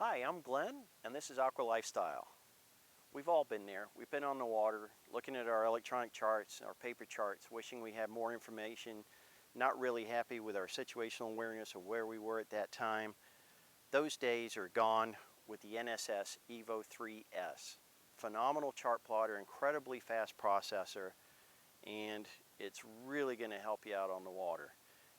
Hi, I'm Glenn, and this is Aqua Lifestyle. We've all been there. We've been on the water, looking at our electronic charts, our paper charts, wishing we had more information, not really happy with our situational awareness of where we were at that time. Those days are gone with the NSS Evo3 S. Phenomenal chart plotter, incredibly fast processor, and it's really going to help you out on the water.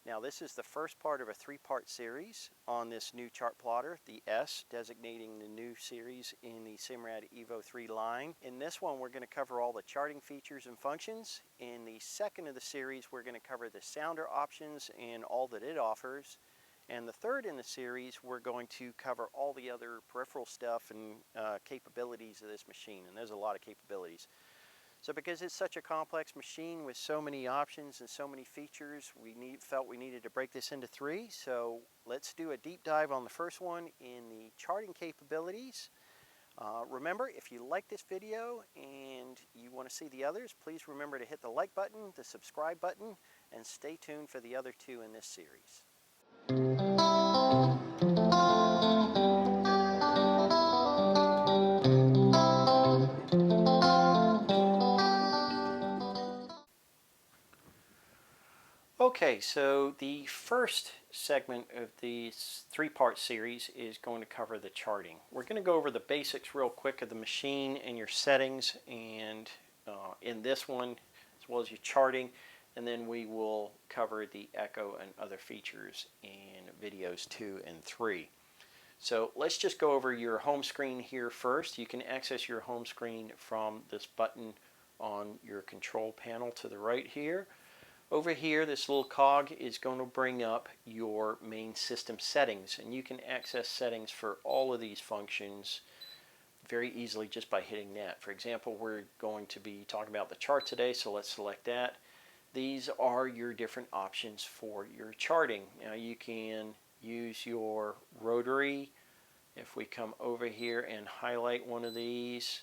Now, this is the first part of a three-part series on this new chart plotter, the S, designating the new series in the Simrad Evo3 line. In this one, we're going to cover all the charting features and functions. In the second of the series, we're going to cover the sounder options and all that it offers. And the third in the series, we're going to cover all the other peripheral stuff and capabilities of this machine. And there's a lot of capabilities. So because it's such a complex machine with so many options and so many features, we felt we needed to break this into three. So let's do a deep dive on the first one in the charting capabilities. Remember, if you like this video and you want to see the others, please remember to hit the like button, the subscribe button, and stay tuned for the other two in this series. Okay, so the first segment of this three-part series is going to cover the charting. We're going to go over the basics real quick of the machine and your settings, and in this one, as well as your charting, and then we will cover the echo and other features in videos 2 and 3. So let's just go over your home screen here first. You can access your home screen from this button on your control panel to the right here. Over here, this little cog is going to bring up your main system settings, and you can access settings for all of these functions very easily just by hitting that. For example, we're going to be talking about the chart today, so let's select that. These are your different options for your charting. Now you can use your rotary. If we come over here and highlight one of these,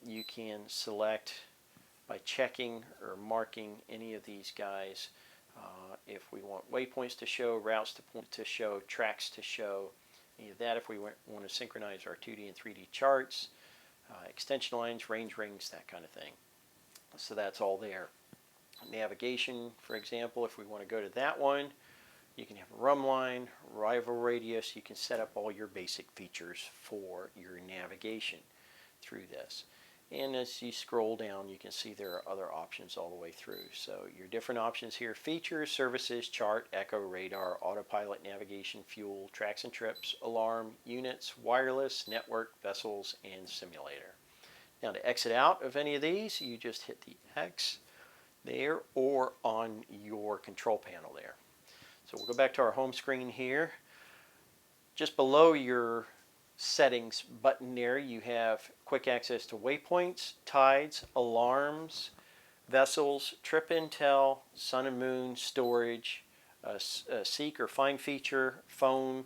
you can select by checking or marking any of these guys. If we want waypoints to show, routes to show, tracks to show, any of that. If we want to synchronize our 2D and 3D charts, extension lines, range rings, that kind of thing. So that's all there. Navigation, for example, if we want to go to that one, you can have a run line, rival radius. You can set up all your basic features for your navigation through this. And as you scroll down, you can see there are other options all the way through. So your different options here: features, services, chart, echo, radar, autopilot, navigation, fuel, tracks and trips, alarm, units, wireless, network, vessels, and simulator. Now to exit out of any of these, you just hit the X there or on your control panel there. So we'll go back to our home screen here. Just below your settings button there, you have quick access to waypoints, tides, alarms, vessels, trip intel, sun and moon, storage, seek or find feature, phone,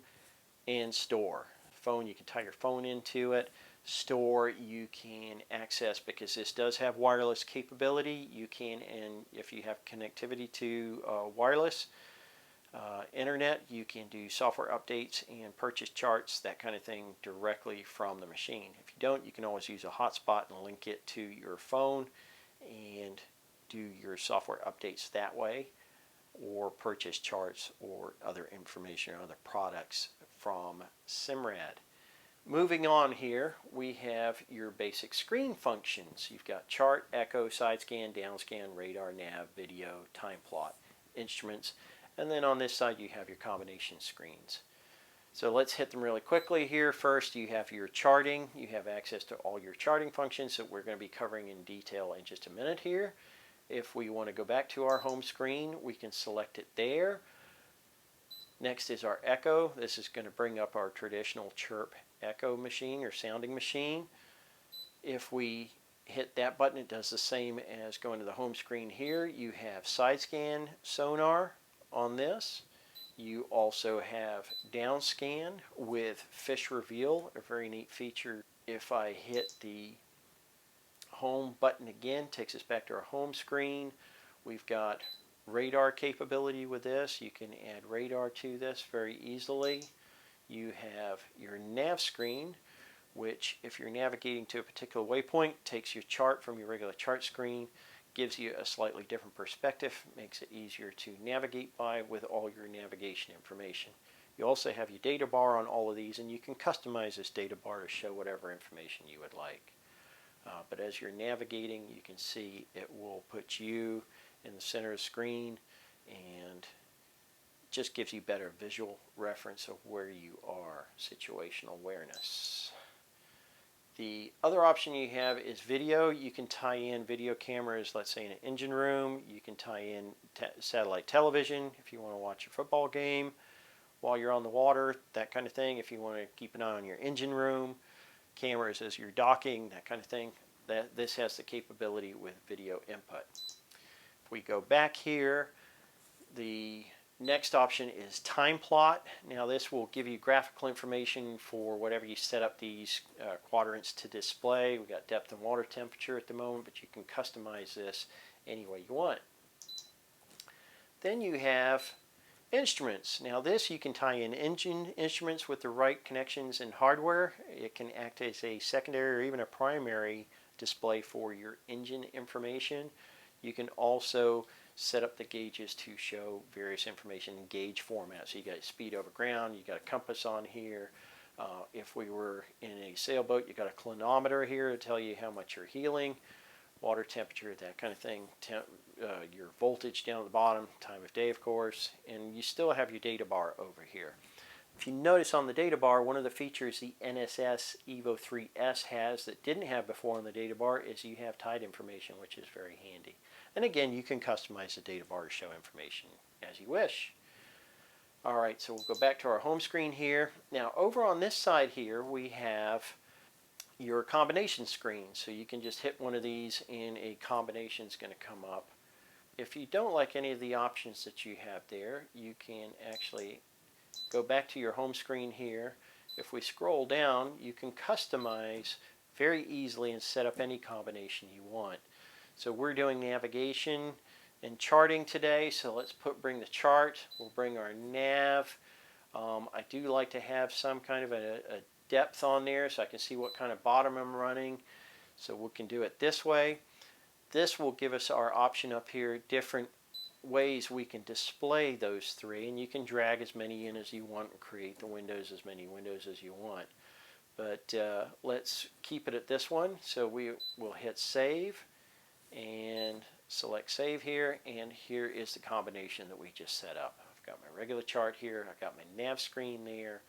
and store. Phone, you can tie your phone into it. Store, you can access, because this does have wireless capability, you can, and if you have connectivity to wireless internet, you can do software updates and purchase charts, that kind of thing, directly from the machine. If you don't, you can always use a hotspot and link it to your phone and do your software updates that way, or purchase charts or other information or other products from Simrad. Moving on here, we have your basic screen functions. You've got chart, echo, side scan, down scan, radar, nav, video, time plot, instruments. And then on this side, you have your combination screens. So let's hit them really quickly here. First, you have your charting. You have access to all your charting functions that we're going to be covering in detail in just a minute here. If we want to go back to our home screen, we can select it there. Next is our echo. This is going to bring up our traditional chirp echo machine or sounding machine. If we hit that button, it does the same as going to the home screen here. You have side scan sonar on this. You also have down scan with fish reveal, a very neat feature. If I hit the home button again, takes us back to our home screen. We've got radar capability with this. You can add radar to this very easily. You have your nav screen, which if you're navigating to a particular waypoint, takes your chart from your regular chart screen, gives you a slightly different perspective, makes it easier to navigate by with all your navigation information. You also have your data bar on all of these, and you can customize this data bar to show whatever information you would like. But as you're navigating, you can see it will put you in the center of the screen and just gives you better visual reference of where you are, situational awareness. The other option you have is video. You can tie in video cameras, let's say in an engine room. You can tie in satellite television if you want to watch a football game while you're on the water, that kind of thing. If you want to keep an eye on your engine room, cameras as you're docking, that kind of thing. This has the capability with video input. If we go back here, the next option is time plot. Now this will give you graphical information for whatever you set up these quadrants to display. We've got depth and water temperature at the moment, but you can customize this any way you want. Then you have instruments. Now this you can tie in engine instruments with the right connections and hardware. It can act as a secondary or even a primary display for your engine information. You can also set up the gauges to show various information in gauge formats. So you got speed over ground, you got a compass on here. If we were in a sailboat, you got a clinometer here to tell you how much you're heeling, water temperature, that kind of thing, your voltage down at the bottom, time of day of course, and you still have your data bar over here. If you notice on the data bar, one of the features the NSS Evo3 S has that didn't have before on the data bar is you have tide information, which is very handy. And again, you can customize the data bar to show information as you wish. Alright, so we'll go back to our home screen here. Now over on this side here we have your combination screen. So you can just hit one of these and a combination is going to come up. If you don't like any of the options that you have there, you can actually go back to your home screen here. If we scroll down, you can customize very easily and set up any combination you want. So we're doing navigation and charting today, so let's bring the chart. We'll bring our nav. I do like to have some kind of a depth on there so I can see what kind of bottom I'm running. So we can do it this way. This will give us our option up here, different ways we can display those three, and you can drag as many in as you want and create the windows, as many windows as you want. But let's keep it at this one. So we will hit save and select save here, and here is the combination that we just set up. I've got my regular chart here, I've got my nav screen there,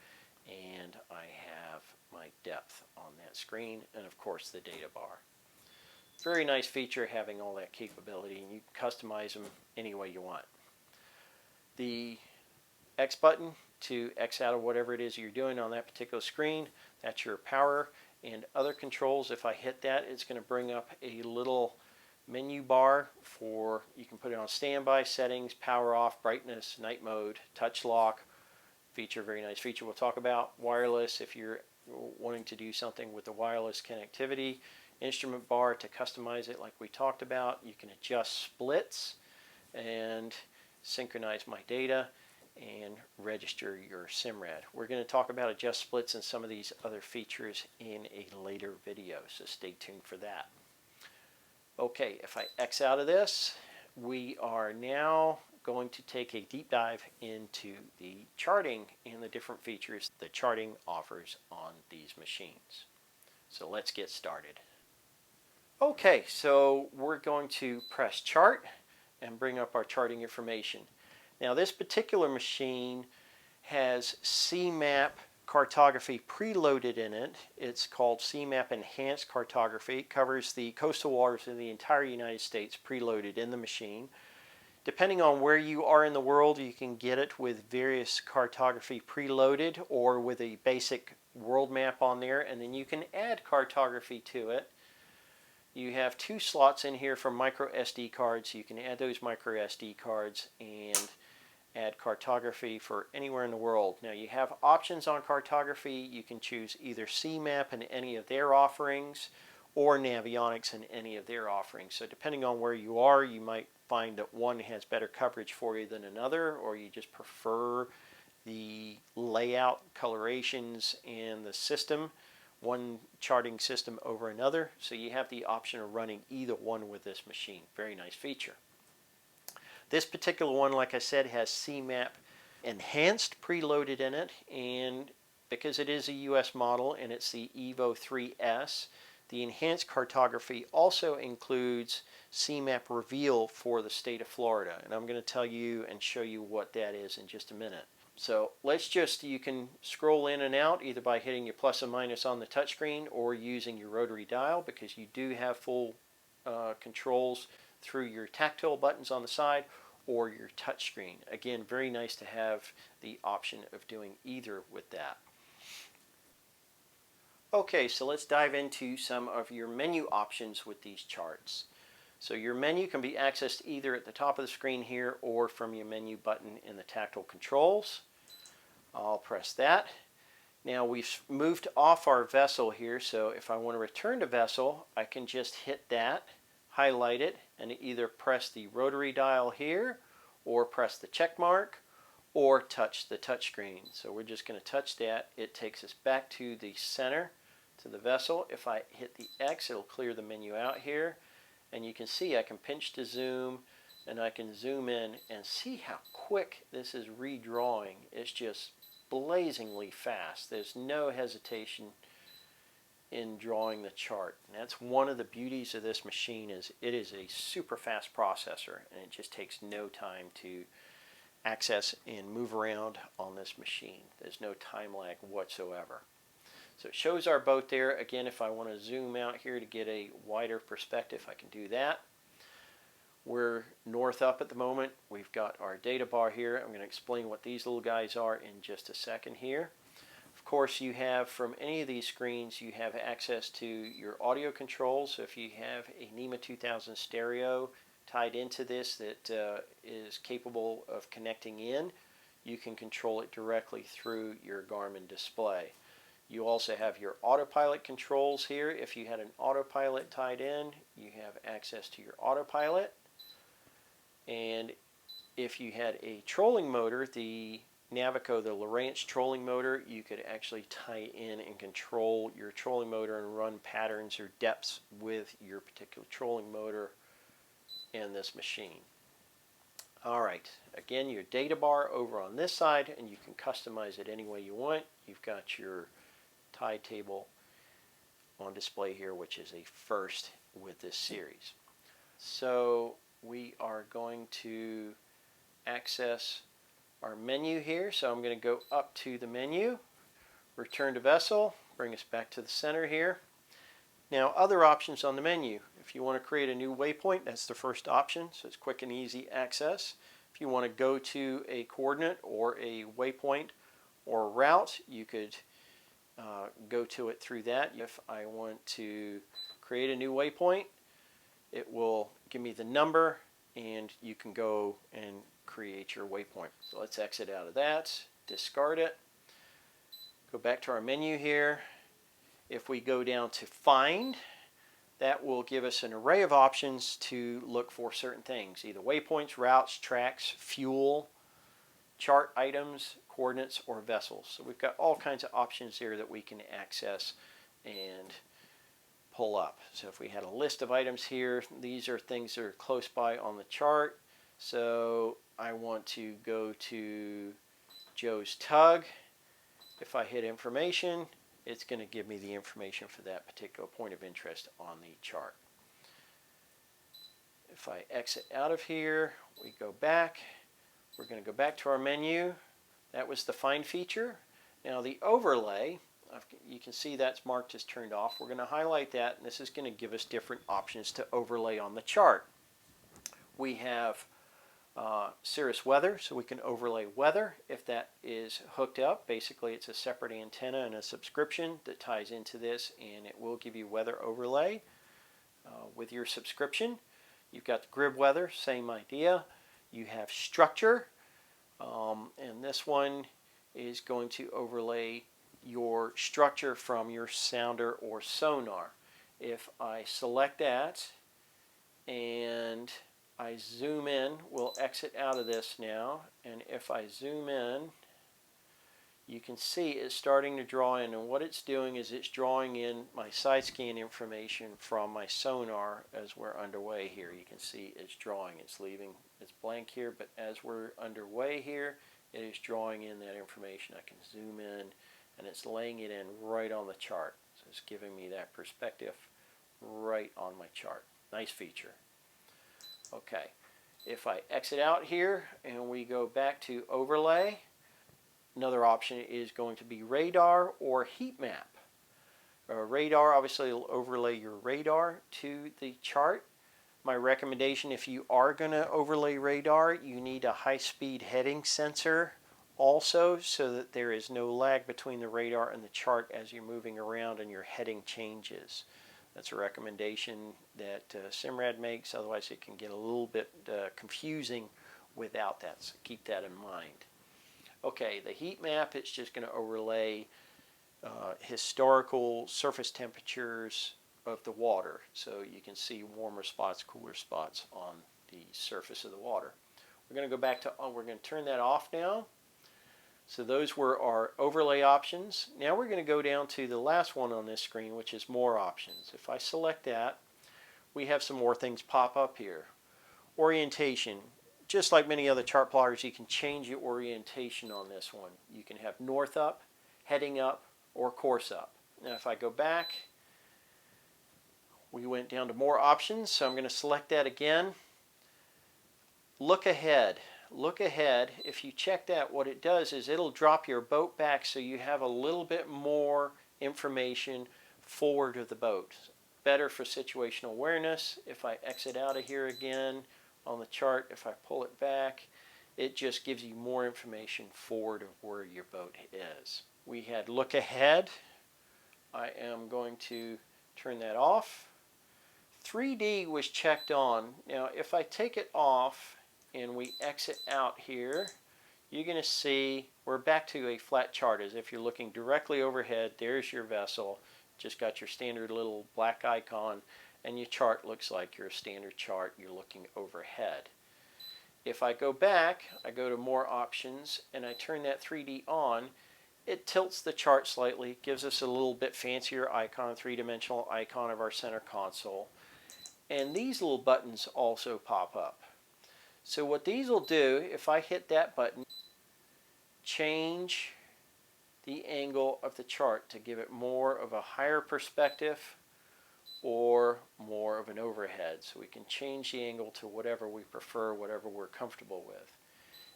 and I have my depth on that screen, and of course the data bar. Very nice feature having all that capability, and you can customize them any way you want. The X button to X out of whatever it is you're doing on that particular screen, that's your power and other controls. If I hit that, it's going to bring up a little menu bar for, you can put it on standby, settings, power off, brightness, night mode, touch lock feature, very nice feature we'll talk about. Wireless, if you're wanting to do something with the wireless connectivity. Instrument bar to customize it like we talked about. You can adjust splits and synchronize my data and register your Simrad. We're going to talk about adjust splits and some of these other features in a later video, so stay tuned for that. Okay, if I X out of this, we are now going to take a deep dive into the charting and the different features the charting offers on these machines. So let's get started. Okay, so we're going to press chart and bring up our charting information. Now this particular machine has CMAP cartography preloaded in it. It's called CMAP Enhanced Cartography. It covers the coastal waters of the entire United States preloaded in the machine. Depending on where you are in the world, you can get it with various cartography preloaded or with a basic world map on there, and then you can add cartography to it. You have two slots in here for micro SD cards. You can add those micro SD cards and add cartography for anywhere in the world. Now you have options on cartography. You can choose either CMAP in any of their offerings or Navionics in any of their offerings. So depending on where you are, you might find that one has better coverage for you than another, or you just prefer the layout, colorations, and the system, one charting system over another. So you have the option of running either one with this machine. Very nice feature. This particular one, like I said, has CMAP Enhanced preloaded in it, and because it is a US model and it's the Evo3 S, the enhanced cartography also includes CMAP Reveal for the state of Florida, and I'm going to tell you and show you what that is in just a minute. So you can scroll in and out either by hitting your plus and minus on the touchscreen or using your rotary dial, because you do have full controls through your tactile buttons on the side or your touchscreen. Again, very nice to have the option of doing either with that. Okay, so let's dive into some of your menu options with these charts. So your menu can be accessed either at the top of the screen here or from your menu button in the tactile controls. I'll press that. Now we've moved off our vessel here, so if I want to return to vessel, I can just hit that, highlight it, and either press the rotary dial here or press the check mark or touch the touch screen. So we're just going to touch that. It takes us back to the center, to the vessel. If I hit the X, it'll clear the menu out here, and you can see I can pinch to zoom and I can zoom in and see how quick this is redrawing. It's just blazingly fast. There's no hesitation in drawing the chart. And that's one of the beauties of this machine, is it is a super fast processor, and it just takes no time to access and move around on this machine. There's no time lag whatsoever. So it shows our boat there. Again, if I want to zoom out here to get a wider perspective, I can do that. We're north up at the moment. We've got our data bar here. I'm going to explain what these little guys are in just a second here. Of course, you have from any of these screens, you have access to your audio controls. So if you have a NEMA 2000 stereo tied into this that is capable of connecting in, you can control it directly through your Garmin display. You also have your autopilot controls here. If you had an autopilot tied in, you have access to your autopilot. And if you had a trolling motor, the Navico, the Lowrance trolling motor, you could actually tie in and control your trolling motor and run patterns or depths with your particular trolling motor in this machine. Alright, again, your data bar over on this side, and you can customize it any way you want. You've got your tide table on display here, which is a first with this series. So we are going to access our menu here. So I'm going to go up to the menu, return to vessel, bring us back to the center here. Now, other options on the menu. If you want to create a new waypoint, that's the first option, so it's quick and easy access. If you want to go to a coordinate or a waypoint or a route, you could go to it through that. If I want to create a new waypoint, it will give me the number, and you can go and create your waypoint. So let's exit out of that, discard it, go back to our menu here. If we go down to find, that will give us an array of options to look for certain things, either waypoints, routes, tracks, fuel, chart items, coordinates, or vessels. So we've got all kinds of options here that we can access and pull up. So if we had a list of items here, these are things that are close by on the chart. So I want to go to Joe's Tug. If I hit information, it's going to give me the information for that particular point of interest on the chart. If I exit out of here, we go back. We're going to go back to our menu. That was the find feature. Now the overlay, you can see that's marked as turned off. We're going to highlight that, and this is going to give us different options to overlay on the chart. We have Cirrus weather, so we can overlay weather if that is hooked up. Basically, it's a separate antenna and a subscription that ties into this, and it will give you weather overlay with your subscription. You've got the grid weather, same idea. You have structure, and this one is going to overlay your structure from your sounder or sonar. If I select that and I zoom in, we'll exit out of this now, and if I zoom in, you can see it's starting to draw in, and what it's doing is it's drawing in my side scan information from my sonar as we're underway here. You can see it's drawing, it's leaving, it's blank here, but as we're underway here, it is drawing in that information. I can zoom in and it's laying it in right on the chart. So it's giving me that perspective right on my chart. Nice feature. Okay, if I exit out here and we go back to overlay, another option is going to be radar or heat map. Radar, obviously, will overlay your radar to the chart. My recommendation, if you are going to overlay radar, you need a high-speed heading sensor also, so that there is no lag between the radar and the chart as you're moving around and your heading changes. That's a recommendation that Simrad makes, otherwise it can get a little bit confusing without that, so keep that in mind. Okay, the heat map, it's just going to overlay historical surface temperatures of the water, so you can see warmer spots, cooler spots on the surface of the water. We're going to go back to, we're going to turn that off now. So those were our overlay options. Now we're going to go down to the last one on this screen, which is more options. If I select that, we have some more things pop up here. Orientation. Just like many other chart plotters, you can change your orientation on this one. You can have north up, heading up, or course up. Now if I go back, we went down to more options, so I'm going to select that again. Look ahead. Look ahead. If you check that, what it does is it'll drop your boat back so you have a little bit more information forward of the boat. Better for situational awareness. If I exit out of here again, on the chart, if I pull it back, it just gives you more information forward of where your boat is. We had look ahead. I am going to turn that off. 3D was checked on. Now if I take it off and we exit out here, you're going to see we're back to a flat chart, as if you're looking directly overhead. There's your vessel, just got your standard little black icon, and your chart looks like your standard chart. You're looking overhead. If I go back, I go to more options and I turn that 3D on, it tilts the chart slightly, gives us a little bit fancier icon, three-dimensional icon of our center console. And these little buttons also pop up. So what these will do, if I hit that button, change the angle of the chart to give it more of a higher perspective or more of an overhead. So we can change the angle to whatever we prefer, whatever we're comfortable with.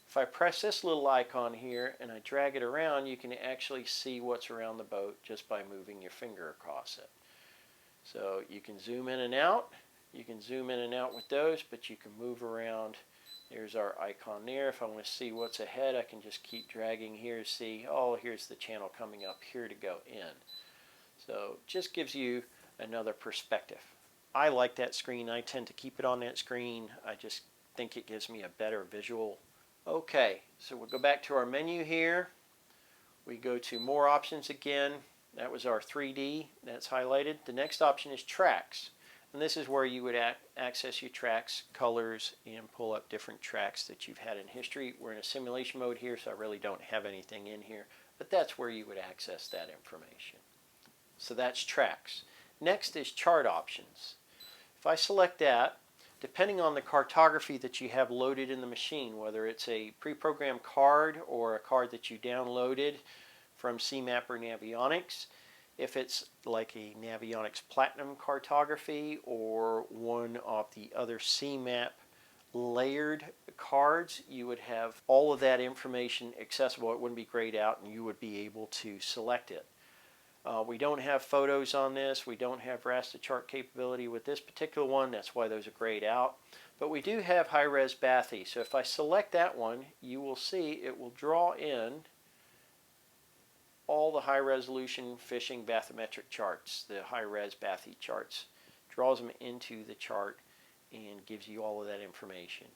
If I press this little icon here and I drag it around, you can actually see what's around the boat just by moving your finger across it. So you can zoom in and out. You can zoom in and out with those, but you can move around. There's our icon there. If I want to see what's ahead, I can just keep dragging here, see, oh, here's the channel coming up here to go in. So just gives you another perspective. I like that screen. I tend to keep it on that screen. I just think it gives me a better visual. Okay, so we'll go back to our menu here. We go to more options again. That was our 3D. That's highlighted. The next option is tracks. And this is where you would access your tracks, colors, and pull up different tracks that you've had in history. We're in a simulation mode here, so I really don't have anything in here. But that's where you would access that information. So that's tracks. Next is chart options. If I select that, depending on the cartography that you have loaded in the machine, whether it's a pre-programmed card or a card that you downloaded from CMAP or Navionics, if it's like a Navionics Platinum cartography or one of the other CMAP layered cards, you would have all of that information accessible. It wouldn't be grayed out and you would be able to select it. We don't have photos on this. We don't have raster chart capability with this particular one. That's why those are grayed out. But we do have high-res bathy. So if I select that one, you will see it will draw in all the high-resolution fishing bathymetric charts, the high-res bathy charts. Draws them into the chart and gives you all of that information.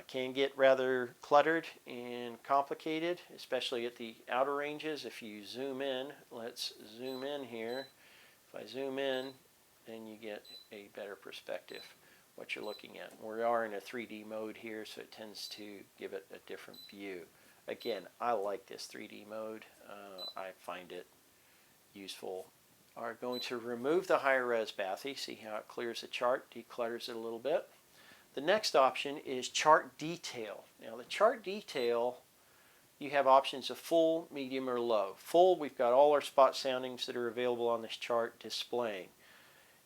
Can get rather cluttered and complicated, especially at the outer ranges. If you zoom in, let's zoom in here. If I zoom in, then you get a better perspective what you're looking at. We are in a 3D mode here, so it tends to give it a different view. Again, I like this 3D mode. I find it useful. Are going to remove the higher res bathy. See how it clears the chart, declutters it a little bit. The next option is chart detail. Now the chart detail, you have options of full, medium, or low. Full, we've got all our spot soundings that are available on this chart displaying.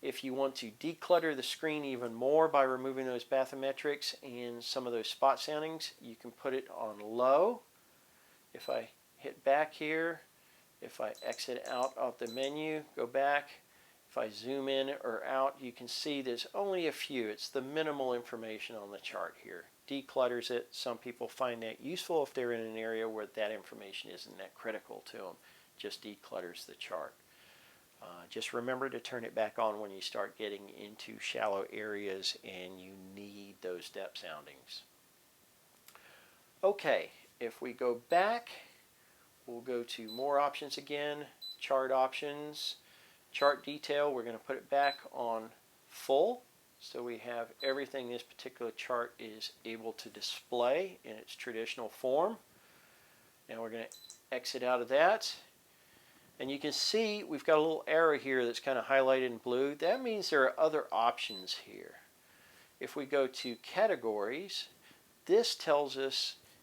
If you want to declutter the screen even more by removing those bathymetrics and some of those spot soundings, you can put it on low. If I hit back here, if I exit out of the menu, go back, if I zoom in or out, you can see there's only a few. It's the minimal information on the chart here. Declutters it. Some people find that useful if they're in an area where that information isn't that critical to them. Just declutters the chart. Just remember to turn it back on when you start getting into shallow areas and you need those depth soundings. Okay, if we go back, we'll go to more options again, chart options, chart detail. We're going to put it back on full. So we have everything this particular chart is able to display in its traditional form. Now we're going to exit out of that. And you can see we've got a little arrow here that's kind of highlighted in blue. That means there are other options here. If we go to categories, this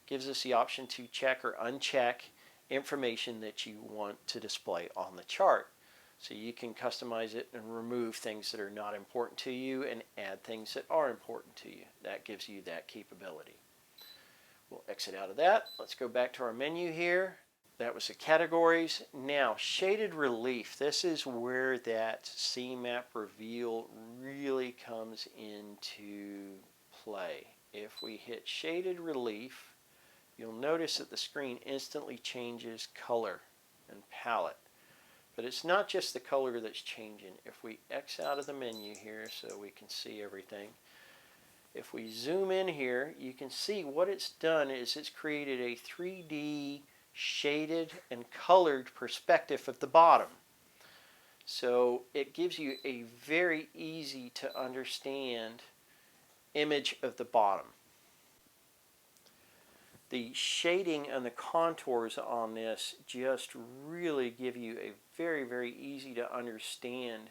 gives us the option to check or uncheck information that you want to display on the chart. So you can customize it and remove things that are not important to you and add things that are important to you. That gives you that capability. We'll exit out of that. Let's go back to our menu here. That was the categories. Now, shaded relief. This is where that CMap reveal really comes into play. If we hit shaded relief, you'll notice that the screen instantly changes color and palette. But it's not just the color that's changing. If we X out of the menu here so we can see everything, if we zoom in here, you can see what it's done is it's created a 3D shaded and colored perspective of the bottom. So it gives you a very easy to understand image of the bottom. The shading and the contours on this just really give you a very, very easy to understand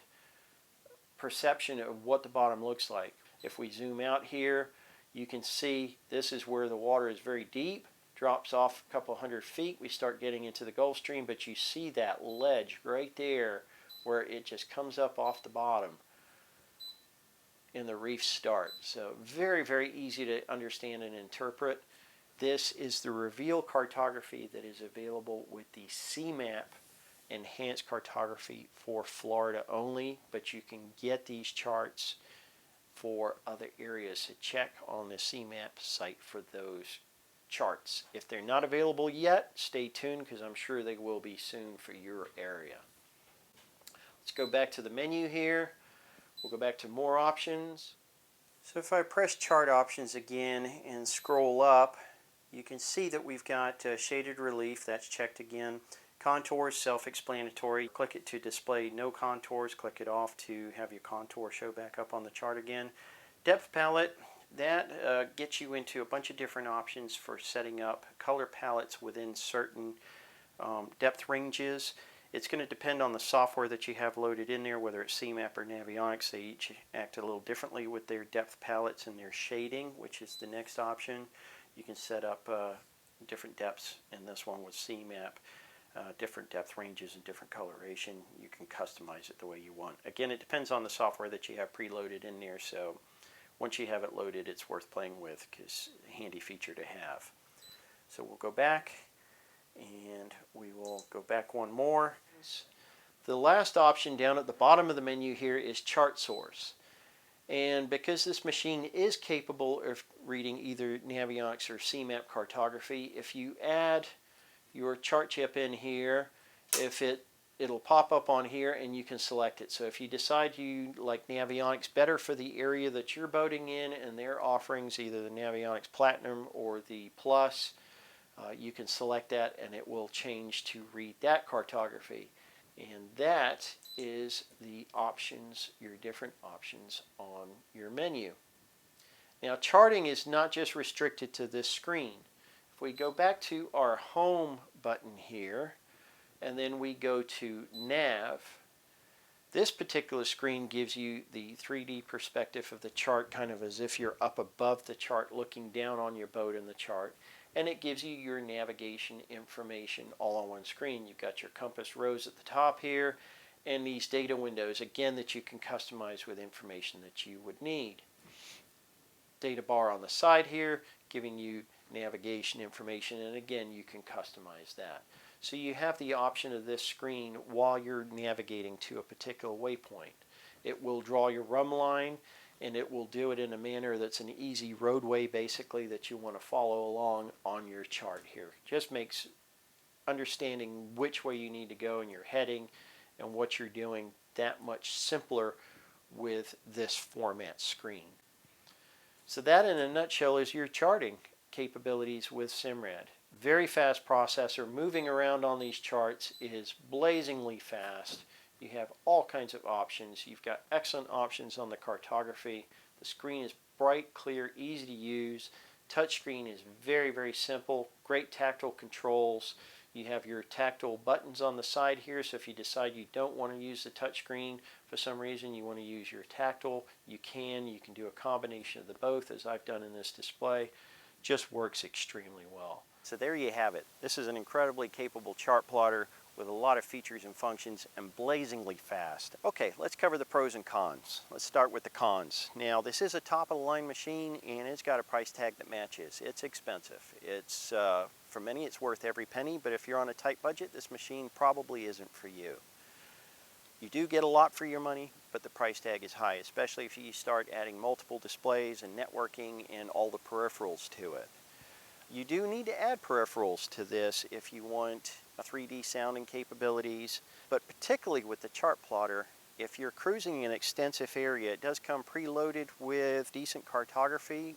perception of what the bottom looks like. If we zoom out here, you can see this is where the water is very deep, drops off a couple hundred feet. We start getting into the Gulf Stream, but you see that ledge right there where it just comes up off the bottom and the reef start. So very, very easy to understand and interpret. This is the reveal cartography that is available with the CMap enhanced cartography for Florida only, but you can get these charts for other areas. So check on the CMap site for those charts. If they're not available yet, stay tuned because I'm sure they will be soon for your area. Let's go back to the menu here. We'll go back to more options. So if I press chart options again and scroll up, you can see that we've got shaded relief. That's checked again. Contours, self-explanatory. Click it to display no contours. Click it off to have your contour show back up on the chart again. Depth palette, that gets you into a bunch of different options for setting up color palettes within certain depth ranges. It's going to depend on the software that you have loaded in there, whether it's CMap or Navionics. They each act a little differently with their depth palettes and their shading, which is the next option. You can set up different depths in this one with CMap, different depth ranges and different coloration. You can customize it the way you want. Again, it depends on the software that you have preloaded in there, so once you have it loaded, it's worth playing with because it's a handy feature to have. So we'll go back and we will go back one more. The last option down at the bottom of the menu here is chart source. And because this machine is capable of reading either Navionics or CMap cartography, if you add your chart chip in here, it'll pop up on here and you can select it. So if you decide you like Navionics better for the area that you're boating in and their offerings, either the Navionics Platinum or the Plus, you can select that and it will change to read that cartography. And that is the options, your different options on your menu. Now charting is not just restricted to this screen. If If we go back to our home button here, and then we go to Nav, this particular screen gives you the 3D perspective of the chart, kind of as if you're up above the chart looking down on your boat in the chart. And it gives you your navigation information all on one screen. You've got your compass rose at the top here, and these data windows, again, that you can customize with information that you would need. Data bar on the side here, giving you navigation information, and again, you can customize that. So you have the option of this screen while you're navigating to a particular waypoint. It will draw your run line, and it will do it in a manner that's an easy roadway, basically, that you want to follow along on your chart here. Just makes understanding which way you need to go and your heading and what you're doing that much simpler with this format screen. So that, in a nutshell, is your charting capabilities with Simrad. Very fast processor. Moving around on these charts is blazingly fast. You have all kinds of options. You've got excellent options on the cartography. The screen is bright, clear, easy to use. Touchscreen is very, very simple. Great tactile controls. You have your tactile buttons on the side here, so if you decide you don't want to use the touchscreen for some reason, you want to use your tactile, you can. You can do a combination of the both, as I've done in this display. Just works extremely well. So there you have it. This is an incredibly capable chart plotter with a lot of features and functions and blazingly fast. Okay, let's cover the pros and cons. Let's start with the cons. Now, this is a top-of-the-line machine, and it's got a price tag that matches. It's expensive. It's for many, it's worth every penny, but if you're on a tight budget, this machine probably isn't for you. You do get a lot for your money, but the price tag is high, especially if you start adding multiple displays and networking and all the peripherals to it. You do need to add peripherals to this if you want 3D sounding capabilities, but particularly with the chart plotter, if you're cruising an extensive area, it does come preloaded with decent cartography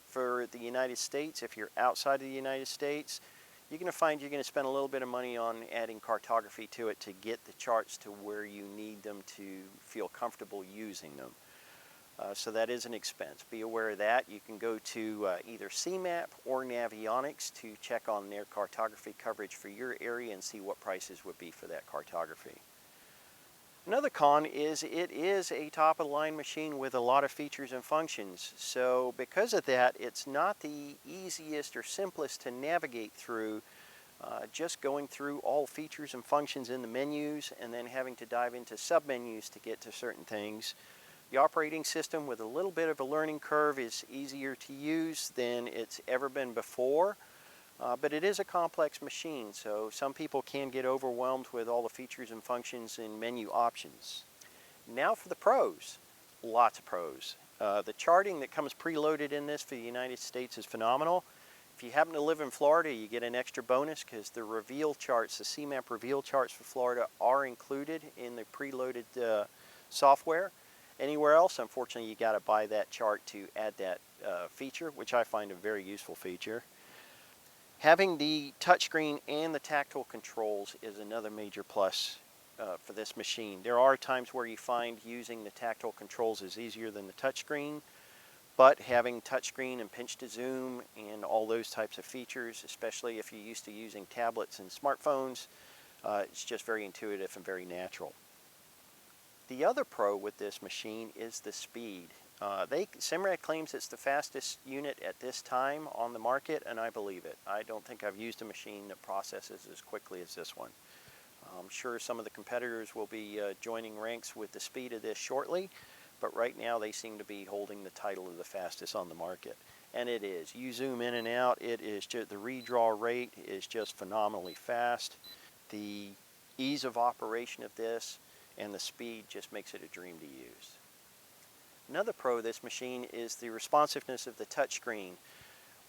for the United States. If you're outside of the United States, you're going to find you're going to spend a little bit of money on adding cartography to it to get the charts to where you need them to feel comfortable using them. So that is an expense. Be aware of that. You can go to either CMAP or Navionics to check on their cartography coverage for your area and see what prices would be for that cartography. Another con is it is a top-of-the-line machine with a lot of features and functions. So because of that, it's not the easiest or simplest to navigate through, just going through all features and functions in the menus and then having to dive into submenus to get to certain things. The operating system, with a little bit of a learning curve, is easier to use than it's ever been before, but it is a complex machine, so some people can get overwhelmed with all the features and functions and menu options. Now for the pros. Lots of pros. The charting that comes preloaded in this for the United States is phenomenal. If you happen to live in Florida, you get an extra bonus because the reveal charts, the CMAP reveal charts for Florida, are included in the preloaded software. Anywhere else, unfortunately, you got to buy that chart to add that feature, which I find a very useful feature. Having the touchscreen and the tactile controls is another major plus for this machine. There are times where you find using the tactile controls is easier than the touchscreen, but having touchscreen and pinch to zoom and all those types of features, especially if you're used to using tablets and smartphones, it's just very intuitive and very natural. The other pro with this machine is the speed. Simrad claims it's the fastest unit at this time on the market, and I believe it. I don't think I've used a machine that processes as quickly as this one. I'm sure some of the competitors will be joining ranks with the speed of this shortly, but right now they seem to be holding the title of the fastest on the market. And it is. You zoom in and out, it is just, the redraw rate is just phenomenally fast. The ease of operation of this and the speed just makes it a dream to use. Another pro of this machine is the responsiveness of the touchscreen.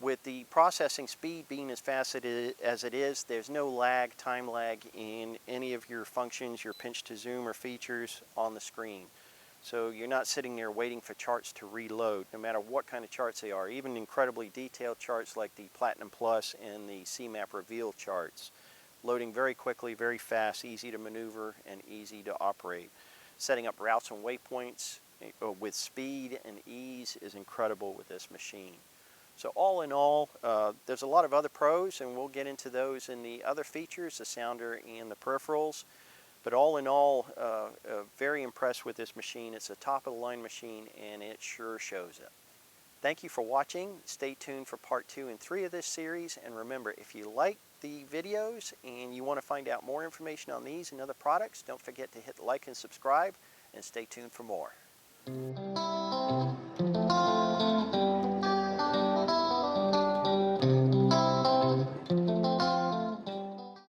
With the processing speed being as fast as it is, there's no lag, time lag in any of your functions, your pinch to zoom or features on the screen. So you're not sitting there waiting for charts to reload, no matter what kind of charts they are. Even incredibly detailed charts like the Platinum Plus and the CMAP Reveal charts. Loading very quickly, very fast, easy to maneuver, and easy to operate. Setting up routes and waypoints with speed and ease is incredible with this machine. So all in all, there's a lot of other pros, and we'll get into those in the other features, the sounder and the peripherals. But all in all, very impressed with this machine. It's a top-of-the-line machine, and it sure shows it. Thank you for watching. Stay tuned for part 2 and 3 of this series. And remember, if you like the videos and you want to find out more information on these and other products, don't forget to hit the like and subscribe, and stay tuned for more.